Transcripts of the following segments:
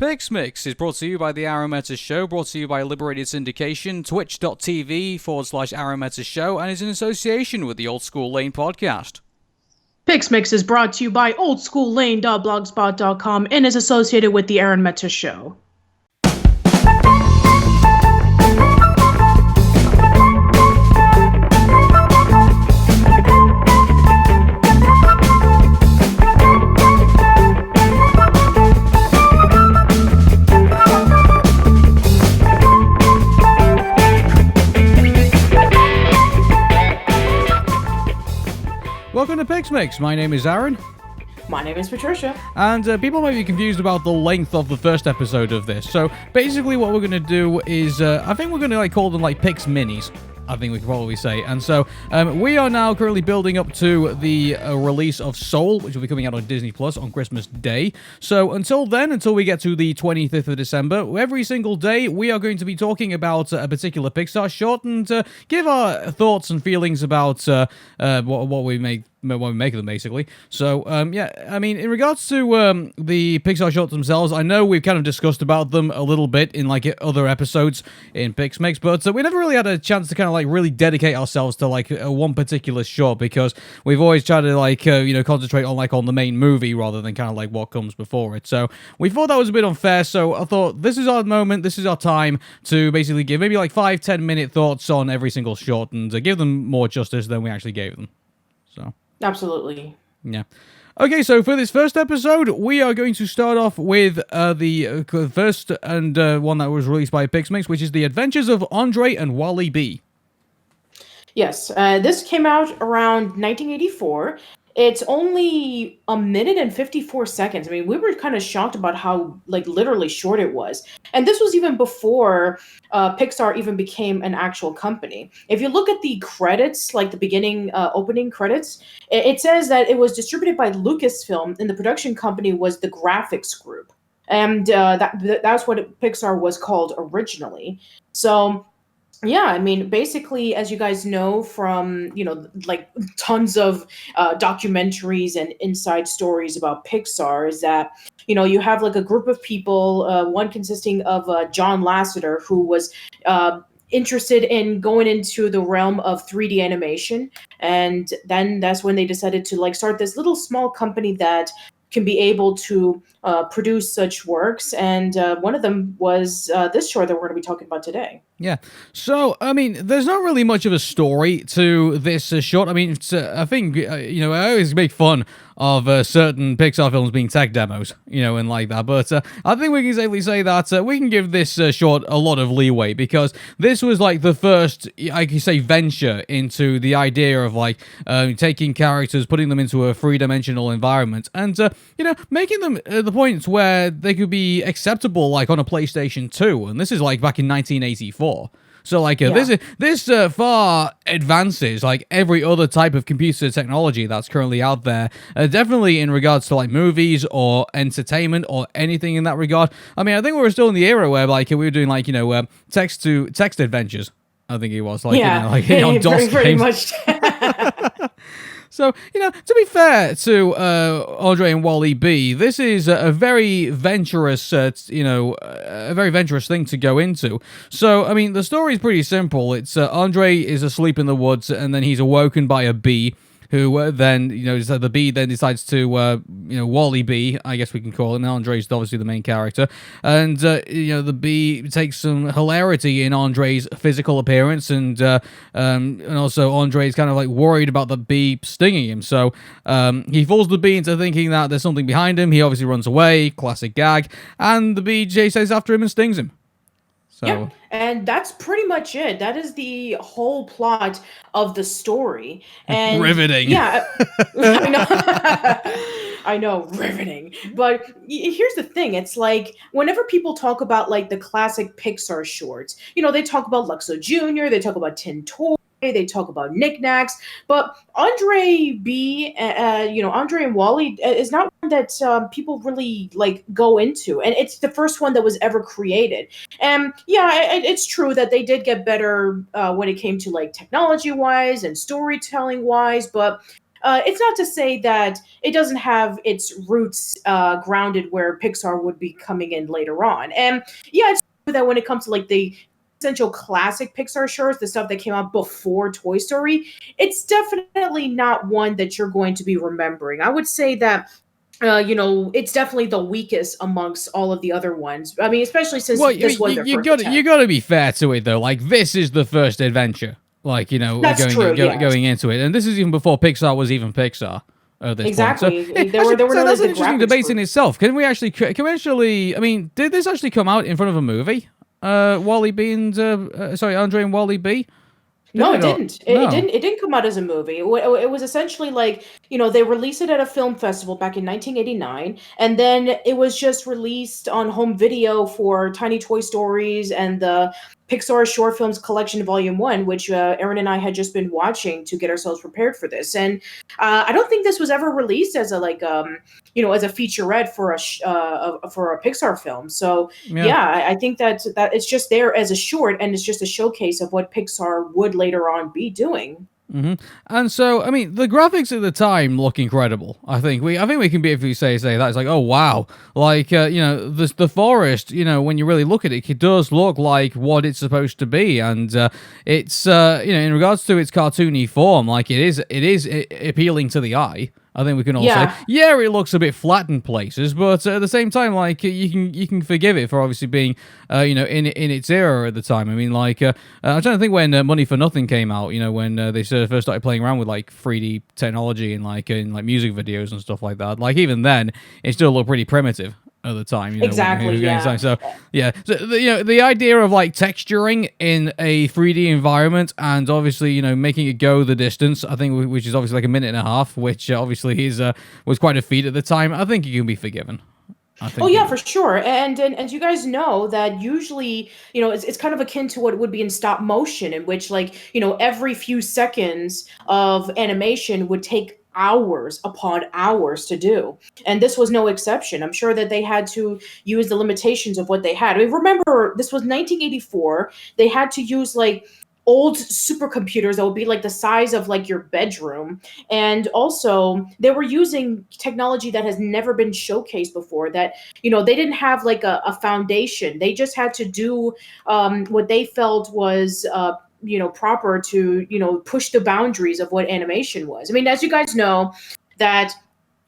PixMix is brought to you by the Arun and Show, brought to you by Liberated Syndication, twitch.tv/Arun Show, and is in association with the Old School Lane podcast. PixMix is brought to you by oldschoollane.blogspot.com and is associated with the Arun and Show. Welcome to PixMix. My name is Arun. My name is Patricia. And people might be confused about the length of the first episode of this. So basically what we're going to do is, I think we're going to call them PixMinis. I think we could probably say. And so we are now currently building up to the release of Soul, which will be coming out on Disney Plus on Christmas Day. So until then, until we get to the 25th of December, every single day we are going to be talking about a particular Pixar short and give our thoughts and feelings about what we make of them, basically. So, yeah, I mean, in regards to the Pixar shorts themselves, I know we've kind of discussed about them a little bit in, other episodes in PixMix, but we never really had a chance to kind of, really dedicate ourselves to, one particular short, because we've always tried to, concentrate on the main movie rather than kind of, what comes before it. So, we thought that was a bit unfair, so I thought, this is our moment, this is our time to basically give maybe, 5-10 minute thoughts on every single short and give them more justice than we actually gave them. So... Absolutely. Yeah. Okay, so for this first episode, we are going to start off with the first and one that was released by PixMix, which is The Adventures of Andre and Wally B. Yes, this came out around 1984. It's only a minute and 54 seconds. I mean, we were kind of shocked about how, literally short it was. And this was even before Pixar even became an actual company. If you look at the credits, the beginning opening credits, it says that it was distributed by LucasFilm, and the production company was the Graphics Group. And that's what Pixar was called originally. So... yeah, I mean, basically, as you guys know from, tons of documentaries and inside stories about Pixar, is that, you have a group of people, one consisting of John Lasseter, who was interested in going into the realm of 3D animation. And then that's when they decided to start this little small company that can be able to produce such works. And one of them was this short that we're going to be talking about today. Yeah. So, I mean, there's not really much of a story to this short. I mean, it's, I think, I always make fun of certain Pixar films being tech demos, and like that. But I think we can safely say that we can give this short a lot of leeway, because this was the first, I could say, venture into the idea of taking characters, putting them into a three-dimensional environment, and making them at the point where they could be acceptable on a PlayStation 2. And this is back in 1984. So, this far advances, every other type of computer technology that's currently out there, definitely in regards to, movies or entertainment or anything in that regard. I mean, I think we were still in the era where, we were doing, text-to-text adventures, I think it was, on DOS pretty games. much. So, to be fair to Andre and Wally B, this is a very venturous, a very venturous thing to go into. So, I mean, the story is pretty simple. It's Andre is asleep in the woods, and then he's awoken by a bee, who then, the bee then decides to, Wally B, I guess we can call him. Now Andre's obviously the main character. And, the bee takes some hilarity in Andre's physical appearance, and also Andre's kind of worried about the bee stinging him. So he fools the bee into thinking that there's something behind him. He obviously runs away, classic gag, and the bee chases after him and stings him. So. Yeah, and that's pretty much it. That is the whole plot of the story. And riveting. Yeah, I know. I know, riveting. But here's the thing. It's whenever people talk about the classic Pixar shorts, they talk about Luxo Jr., they talk about Tin Toy, they talk about knickknacks, but Andre B, Andre and Wally is not one that people really go into, and it's the first one that was ever created. And yeah, it's true that they did get better when it came to technology wise and storytelling wise, but it's not to say that it doesn't have its roots grounded where Pixar would be coming in later on. And yeah, it's true that when it comes to like the essential classic Pixar shorts, the stuff that came out before Toy Story, it's definitely not one that you're going to be remembering. I would say that it's definitely the weakest amongst all of the other ones. I mean, especially since Well, this was their first you attempt. got to be fair to it though. Like this is the first adventure. Like That's true, yes. going into it, and this is even before Pixar was even Pixar at this point. So, Exactly. There were known that's as an the interesting graphics debate in group. itself. Can we actually? I mean, did this actually come out in front of a movie? Wally B and sorry, Andre and Wally B. Did No, it it or didn't. It no? didn't. It didn't come out as a movie. It was essentially like they released it at a film festival back in 1989, and then it was just released on home video for Tiny Toy Stories and the Pixar Short Films Collection Volume One, which Aaron and I had just been watching to get ourselves prepared for this. And I don't think this was ever released as a as a featurette for a Pixar film. So Yeah. yeah, I think that it's just there as a short, and it's just a showcase of what Pixar would later on be doing. hmm And so, I mean, the graphics at the time look incredible. I think we can be if we say that it's like, oh wow, like the forest. When you really look at it, it does look like what it's supposed to be, and it's in regards to its cartoony form, like it is appealing to the eye. I think we can all say, Yeah, yeah, it looks a bit flat in places, but at the same time, like you can forgive it for obviously being, in its era at the time. I mean, like I'm trying to think when Money for Nothing came out. When they first started playing around with like 3D technology and like in like music videos and stuff like that. Like even then, it still looked pretty primitive at the time, when he exactly. was getting Yeah. signed. So yeah, so the idea of like texturing in a 3D environment and obviously making it go the distance, I think, which is obviously like a minute and a half, which obviously is was quite a feat at the time. I think it can be forgiven. I Oh think. yeah, for sure. And you guys know that usually, it's kind of akin to what would be in stop motion, in which like, every few seconds of animation would take hours upon hours to do. And this was no exception. I'm sure that they had to use the limitations of what they had. I mean, remember, this was 1984. They had to use like old supercomputers that would be like the size of like your bedroom, and also they were using technology that has never been showcased before, that they didn't have like a foundation. They just had to do what they felt was proper to push the boundaries of what animation was. I mean, as you guys know, that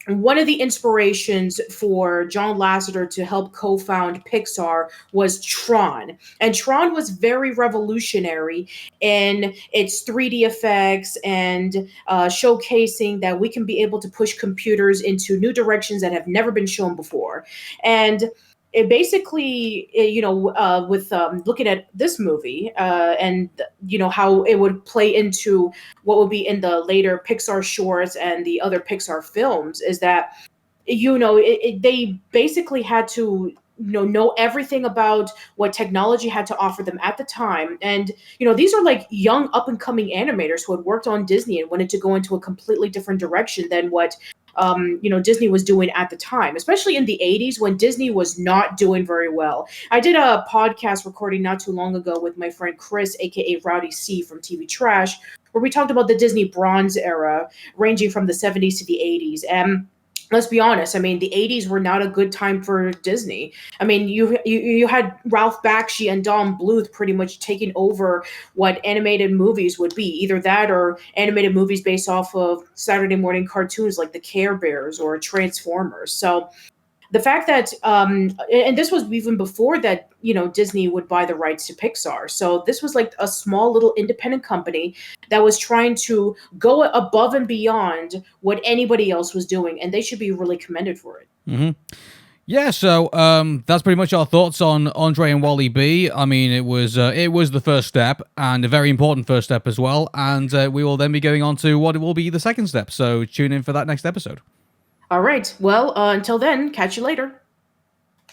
one of the inspirations for John Lasseter to help co-found Pixar was Tron. And Tron was very revolutionary in its 3D effects and showcasing that we can be able to push computers into new directions that have never been shown before. And it basically, with looking at this movie and how it would play into what would be in the later Pixar shorts and the other Pixar films, is that they basically had to know everything about what technology had to offer them at the time. And these are like young up and coming animators who had worked on Disney and wanted to go into a completely different direction than what Disney was doing at the time, especially in the 80s when Disney was not doing very well. I did a podcast recording not too long ago with my friend Chris, aka Rowdy C from TV Trash, where we talked about the Disney Bronze era, ranging from the 70s to the 80s. And let's be honest, I mean, the 80s were not a good time for Disney. I mean, you had Ralph Bakshi and Don Bluth pretty much taking over what animated movies would be. Either that or animated movies based off of Saturday morning cartoons like the Care Bears or Transformers. So the fact that and this was even before that Disney would buy the rights to Pixar, so this was like a small little independent company that was trying to go above and beyond what anybody else was doing, and they should be really commended for it. hmm Yeah, so that's pretty much our thoughts on Andre and Wally B. I mean, it was the first step, and a very important first step as well. And we will then be going on to what will be the second step. So tune in for that next episode. All right, well, until then, catch you later.